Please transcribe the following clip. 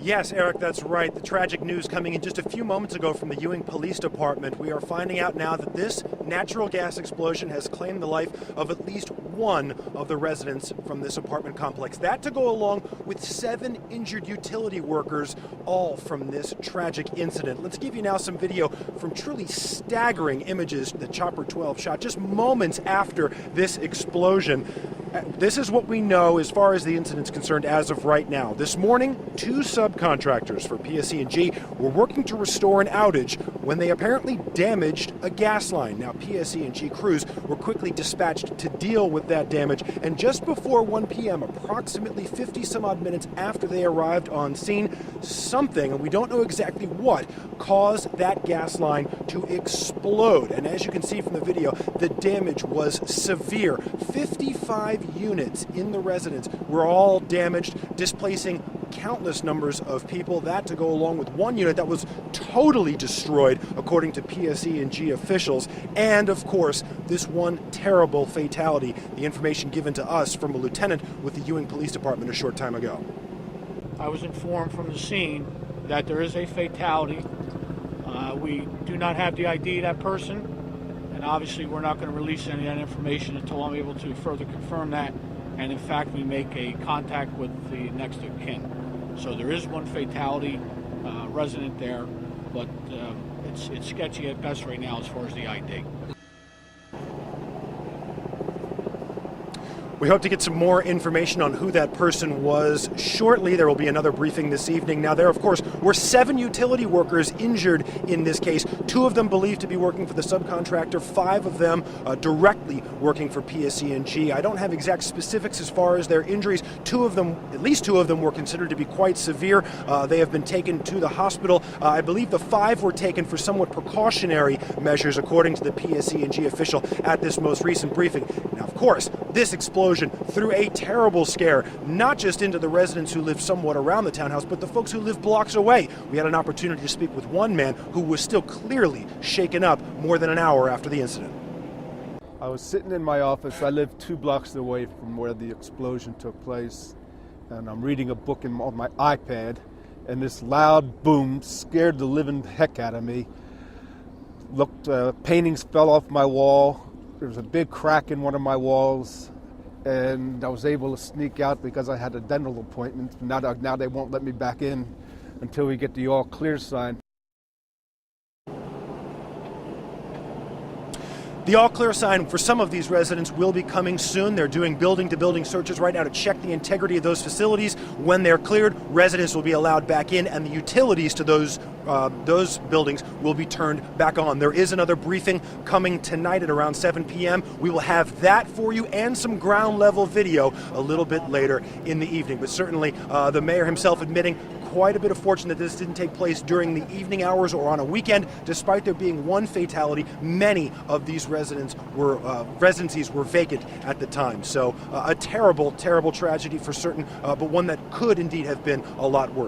Yes, Eric, that's right. The tragic news coming in just a few moments ago from the Ewing Police Department. We are finding out now that this natural gas explosion has claimed the life of at least one of the residents from this apartment complex. That to go along with 7 injured utility workers, all from this tragic incident. Let's give you now some video from truly staggering images that Chopper 12 shot just moments after this explosion. This is what we know as far as the incident's concerned as of right now. This morning, 2 subcontractors for PSE&G were working to restore an outage when they apparently damaged a gas line. Now, PSE&G crews were quickly dispatched to deal with that damage, and just before 1 p.m., approximately 50 some odd minutes after they arrived on scene, something, and we don't know exactly what, caused that gas line to explode. And as you can see from the video, the damage was severe. 55 units in the residence were all damaged, displacing countless numbers of people. That to go along with 1 unit that was totally destroyed, according to PSE&G officials. And of course, this one terrible fatality, the information given to us from a lieutenant with the Ewing Police Department a short time ago. I was informed from the scene that there is a fatality. We do not have the ID of that person, and obviously we're not going to release any of that information until I'm able to further confirm that, and in fact we make a contact with the next of kin. So there is one fatality resident there, but it's sketchy at best right now as far as the ID. We hope to get some more information on who that person was shortly. There will be another briefing this evening. Now, there, of course, were 7 utility workers injured in this case. 2 of them believed to be working for the subcontractor, 5 of them directly working for PSE&G. I don't have exact specifics as far as their injuries. 2 of them, at least 2 of them, were considered to be quite severe. They have been taken to the hospital. I believe the 5 were taken for somewhat precautionary measures, according to the PSE&G official at this most recent briefing. Now, of course, this explosion threw a terrible scare, not just into the residents who live somewhat around the townhouse, but the folks who live blocks away. We had an opportunity to speak with one man who was still clearly shaken up more than an hour after the incident. I was sitting in my office. I live 2 blocks away from where the explosion took place, and I'm reading a book on my iPad, and this loud boom scared the living heck out of me. Looked, paintings fell off my wall. There was a big crack in one of my walls, and I was able to sneak out because I had a dental appointment. Now they won't let me back in until we get the all clear sign. The all clear sign for some of these residents will be coming soon. They're doing building-to-building searches right now to check the integrity of those facilities. When they're cleared, residents will be allowed back in, and the utilities to those buildings will be turned back on. There is another briefing coming tonight at around 7 p.m. We will have that for you and some ground-level video a little bit later in the evening. But certainly, the mayor himself admitting quite a bit of fortune that this didn't take place during the evening hours or on a weekend. Despite there being 1 fatality, many of these residencies were vacant at the time. So a terrible, terrible tragedy for certain, but one that could indeed have been a lot worse.